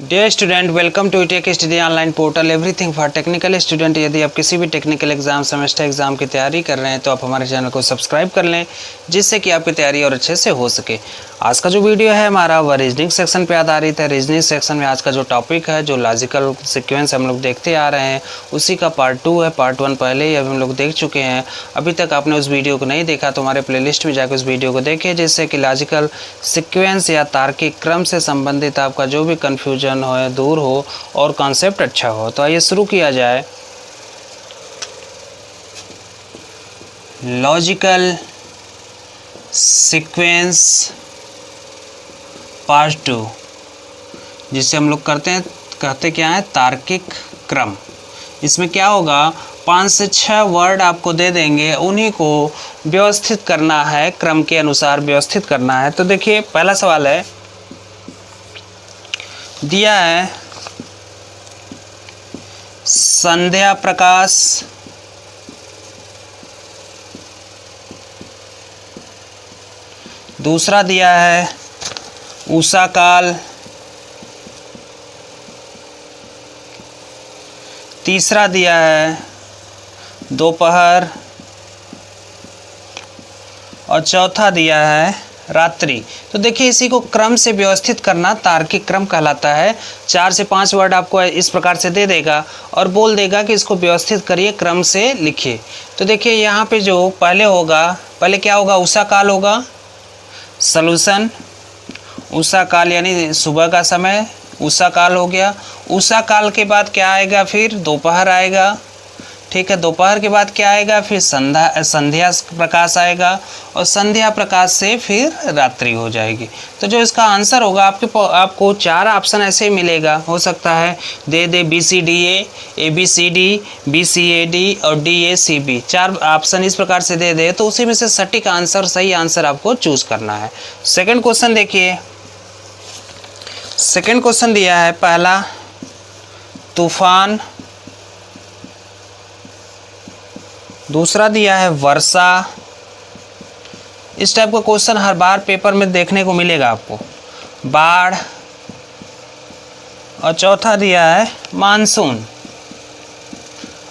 Dear student, welcome to tech study online portal everything for technical student. यदि आप किसी भी टेक्निकल एग्जाम सेमेस्टर एग्जाम की तैयारी कर रहे हैं तो आप हमारे चैनल को सब्सक्राइब कर लें, जिससे कि आपकी तैयारी और अच्छे से हो सके। आज का जो वीडियो है हमारा वह रीजनिंग सेक्शन पे आधारित है। रीजनिंग सेक्शन में आज का जो टॉपिक है, जो लॉजिकल सीक्वेंस हम लोग देखते आ रहे हैं, उसी का पार्ट 2 है। पार्ट 1 पहले ही अभी हम लोग देख चुके हैं। अभी तक आपने उस वीडियो को नहीं देखा तो हमारे प्लेलिस्ट में जाकर उस वीडियो को देखें, जिससे कि लॉजिकल सीक्वेंस या तार्किक क्रम से संबंधित आपका जो भी कन्फ्यूजन हो दूर हो और कॉन्सेप्ट अच्छा हो। तो आइए शुरू किया जाए। लॉजिकल सीक्वेंस पार्ट 2, जिसे हम लोग कहते क्या है, तार्किक क्रम। इसमें क्या होगा, 5 से 6 वर्ड आपको दे देंगे, उन्हीं को व्यवस्थित करना है, क्रम के अनुसार व्यवस्थित करना है। तो देखिए, पहला सवाल है, दिया है संध्या प्रकाश, दूसरा दिया है उषा काल, तीसरा दिया है दोपहर और चौथा दिया है रात्रि। तो देखिए, इसी को क्रम से व्यवस्थित करना तार्किक क्रम कहलाता है। 4 से 5 वर्ड आपको इस प्रकार से दे देगा और बोल देगा कि इसको व्यवस्थित करिए, क्रम से लिखिए। तो देखिए, यहाँ पे जो पहले होगा, पहले क्या होगा, उषा काल होगा, सॉल्यूशन। उषा काल यानी सुबह का समय, उषा काल हो गया। उषा काल के बाद क्या आएगा, फिर दोपहर आएगा। ठीक है, दोपहर के बाद क्या आएगा, फिर संध्या प्रकाश आएगा और संध्या प्रकाश से फिर रात्रि हो जाएगी। तो जो इसका आंसर होगा, आपको 4 ऑप्शन ऐसे ही मिलेगा। हो सकता है दे BCDA, ABCD, BCAD और DACB, 4 ऑप्शन इस प्रकार से दे दे, तो उसी में से सटीक आंसर, सही आंसर आपको चूज करना है। सेकंड क्वेश्चन देखिए, सेकंड क्वेश्चन दिया है, पहला तूफान, दूसरा दिया है वर्षा। इस टाइप का क्वेश्चन हर बार पेपर में देखने को मिलेगा आपको। बाढ़ और चौथा दिया है मानसून।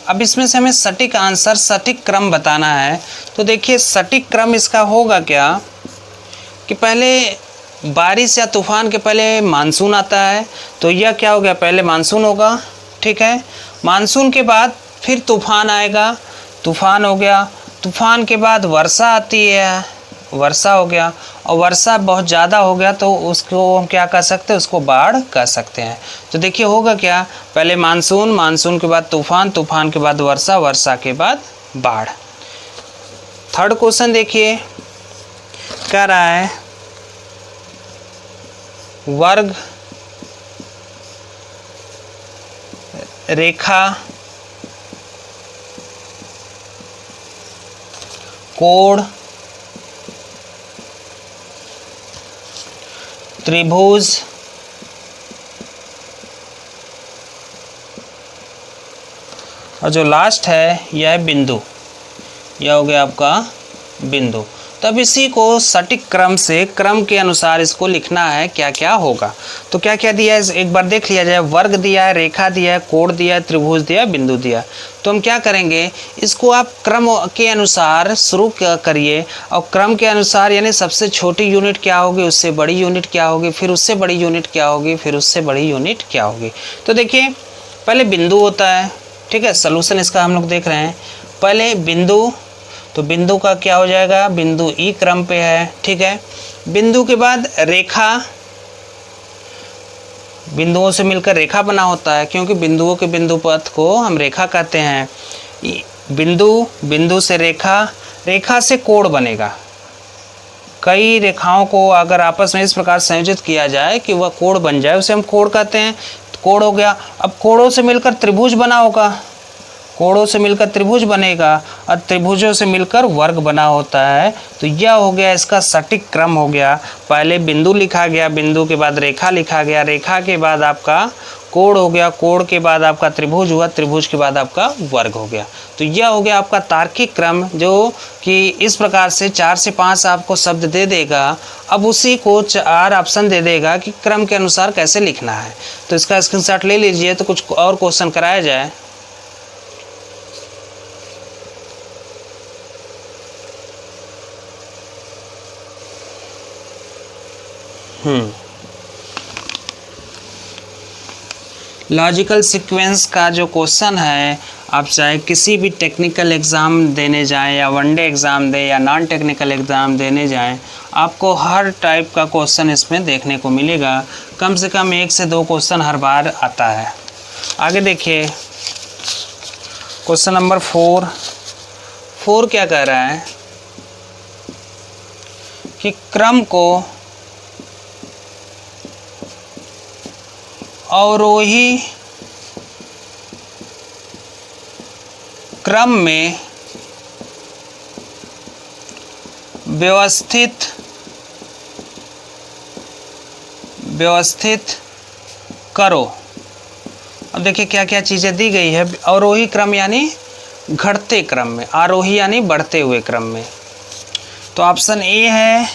अब इसमें से हमें सटीक आंसर, सटीक क्रम बताना है। तो देखिए, सटीक क्रम इसका होगा क्या कि पहले बारिश या तूफान के पहले मानसून आता है। तो यह क्या हो गया, पहले मानसून होगा। ठीक है, मानसून के बाद फिर तूफान आएगा, तूफान हो गया। तूफान के बाद वर्षा आती है, वर्षा हो गया। और वर्षा बहुत ज़्यादा हो गया तो उसको हम क्या कह सकते हैं, उसको बाढ़ कह सकते हैं। तो देखिए, होगा क्या, पहले मानसून, मानसून के बाद तूफान, तूफान के बाद वर्षा, वर्षा के बाद बाढ़। थर्ड क्वेश्चन देखिए, कह रहा है वर्ग रेखा, कोण, त्रिभुज, और जो लास्ट है यह है बिंदु। यह हो गया आपका बिंदु। तब इसी को सटीक क्रम से, क्रम के अनुसार इसको लिखना है, क्या क्या होगा। तो क्या क्या दिया है एक बार देख लिया जाए। वर्ग दिया है, रेखा दिया है, कोण दिया है, त्रिभुज दिया है, बिंदु दिया है। तो हम क्या करेंगे, इसको आप क्रम के अनुसार शुरू करिए। और क्रम के अनुसार यानी सबसे छोटी यूनिट क्या होगी, उससे बड़ी यूनिट क्या होगी, फिर उससे बड़ी यूनिट क्या होगी, फिर उससे बड़ी यूनिट क्या होगी। तो देखिए, पहले बिंदु होता है। ठीक है, सॉल्यूशन इसका हम लोग देख रहे हैं। पहले बिंदु, तो बिंदु का क्या हो जाएगा, बिंदु ई क्रम पे है। ठीक है, बिंदु के बाद रेखा, बिंदुओं से मिलकर रेखा बना होता है, क्योंकि बिंदुओं के बिंदु पथ को हम रेखा कहते हैं। बिंदु, बिंदु से रेखा, रेखा से कोण बनेगा। कई रेखाओं को अगर आपस में इस प्रकार संयोजित किया जाए कि वह कोण बन जाए, उसे हम कोण कहते हैं। कोण हो गया। अब कोणों से मिलकर त्रिभुज बना होगा, कोणों से मिलकर त्रिभुज बनेगा और त्रिभुजों से मिलकर वर्ग बना होता है। तो यह हो गया इसका सटीक क्रम हो गया। पहले बिंदु लिखा गया, बिंदु के बाद रेखा लिखा गया, रेखा के बाद आपका कोण हो गया, कोण के बाद आपका त्रिभुज हुआ, त्रिभुज के बाद आपका वर्ग हो गया। तो यह हो गया आपका तार्किक क्रम, जो कि इस प्रकार से 4 से 5 आपको शब्द दे देगा। अब उसी को 4 ऑप्शन दे देगा कि क्रम के अनुसार कैसे लिखना है। तो इसका स्क्रीनशॉट ले लीजिए, तो कुछ और क्वेश्चन कराया जाए। लॉजिकल सीक्वेंस का जो क्वेश्चन है, आप चाहे किसी भी टेक्निकल एग्ज़ाम देने जाएं या वनडे एग्ज़ाम दें या नॉन टेक्निकल एग्ज़ाम देने जाएं, आपको हर टाइप का क्वेश्चन इसमें देखने को मिलेगा। कम से कम 1 से 2 क्वेश्चन हर बार आता है। आगे देखिए क्वेश्चन नंबर 4 क्या कह रहा है कि क्रम को अवरोही क्रम में व्यवस्थित करो। अब देखिए क्या क्या चीज़ें दी गई है। अवरोही क्रम यानी घटते क्रम में, आरोही यानी बढ़ते हुए क्रम में। तो ऑप्शन ए है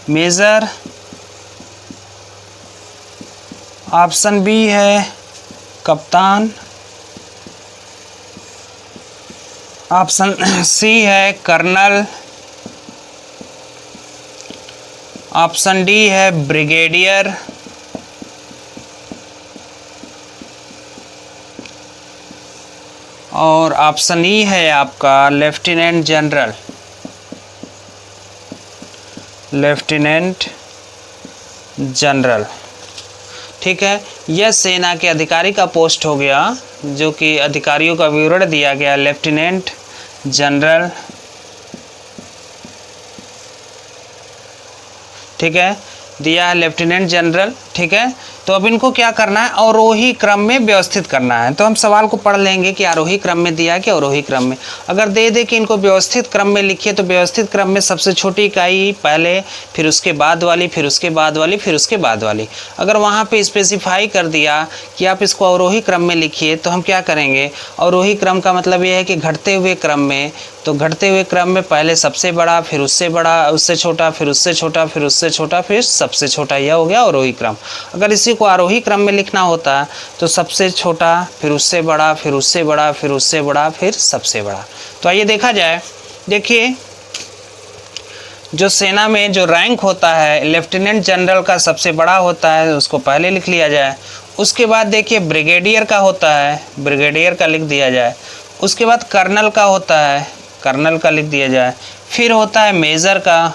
मेजर, ऑप्शन बी है कप्तान, ऑप्शन सी है कर्नल, ऑप्शन डी है ब्रिगेडियर, और ऑप्शन ई है आपका लेफ्टिनेंट जनरल। लेफ्टिनेंट जनरल, ठीक है। यह सेना के अधिकारी का पोस्ट हो गया, जो कि अधिकारियों का विवरण दिया गया। लेफ्टिनेंट जनरल, ठीक है, दिया है लेफ्टिनेंट जनरल, ठीक है। तो अब इनको क्या करना है, अवरोही क्रम में व्यवस्थित करना है। तो हम सवाल को पढ़ लेंगे कि आरोही क्रम में दिया है कि अवरोही क्रम में। अगर दे दे कि इनको व्यवस्थित क्रम में लिखिए, तो व्यवस्थित क्रम में सबसे छोटी इकाई पहले, फिर उसके बाद वाली, फिर उसके बाद वाली, फिर उसके बाद वाली। अगर वहाँ पे स्पेसिफाई कर दिया कि आप इसको अवरोही क्रम में लिखिए, तो हम क्या करेंगे, अवरोही क्रम का मतलब यह है कि घटते हुए क्रम में। तो घटते हुए क्रम में पहले सबसे बड़ा, फिर उससे बड़ा, उससे छोटा, फिर उससे छोटा, फिर उससे छोटा, फिर सबसे छोटा, यह हो गया अवरोही क्रम। अगर इसी को आरोही क्रम में लिखना होता तो सबसे छोटा, फिर उससे बड़ा, फिर उससे बड़ा, फिर उससे बड़ा, फिर सबसे बड़ा। तो आइए देखा जाए। देखिए जो सेना में जो रैंक होता है, लेफ्टिनेंट जनरल का सबसे बड़ा होता है, उसको पहले लिख लिया जाए। उसके बाद देखिए ब्रिगेडियर का होता है, ब्रिगेडियर का लिख दिया जाए। उसके बाद कर्नल का होता है, कर्नल का लिख दिया जाए। फिर होता है मेजर का,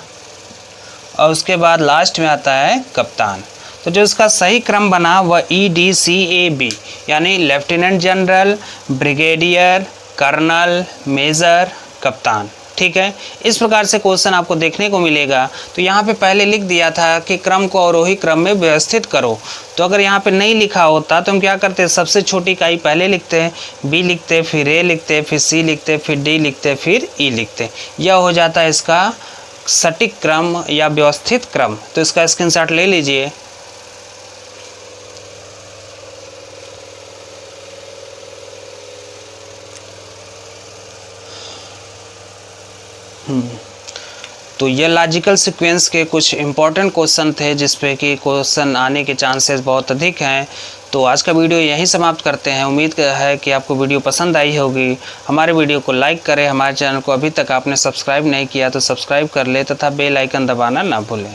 और उसके बाद लास्ट में आता है कप्तान। तो जो इसका सही क्रम बना वह EDCAB, यानी lieutenant general, brigadier, colonel, major, कप्तान, ठीक है। इस प्रकार से क्वेश्चन आपको देखने को मिलेगा। तो यहाँ पे पहले लिख दिया था कि क्रम को अवरोही क्रम में व्यवस्थित करो। तो अगर यहाँ पे नहीं लिखा होता तो हम क्या करते, सबसे छोटी इकाई पहले लिखते हैं, B लिखते, फिर A लिखते, फिर C लिखते, फिर D लिखते, फिर E लिखते। यह हो जाता है इसका सटीक क्रम या व्यवस्थित क्रम। तो इसका स्क्रीनशॉट ले लीजिए। तो ये लॉजिकल सीक्वेंस के कुछ इम्पोर्टेंट क्वेश्चन थे, जिस पे कि क्वेश्चन आने के चांसेस बहुत अधिक हैं। तो आज का वीडियो यहीं समाप्त करते हैं। उम्मीद है कि आपको वीडियो पसंद आई होगी। हमारे वीडियो को लाइक करें, हमारे चैनल को अभी तक आपने सब्सक्राइब नहीं किया तो सब्सक्राइब कर ले, तथा बेल आइकन दबाना ना भूलें।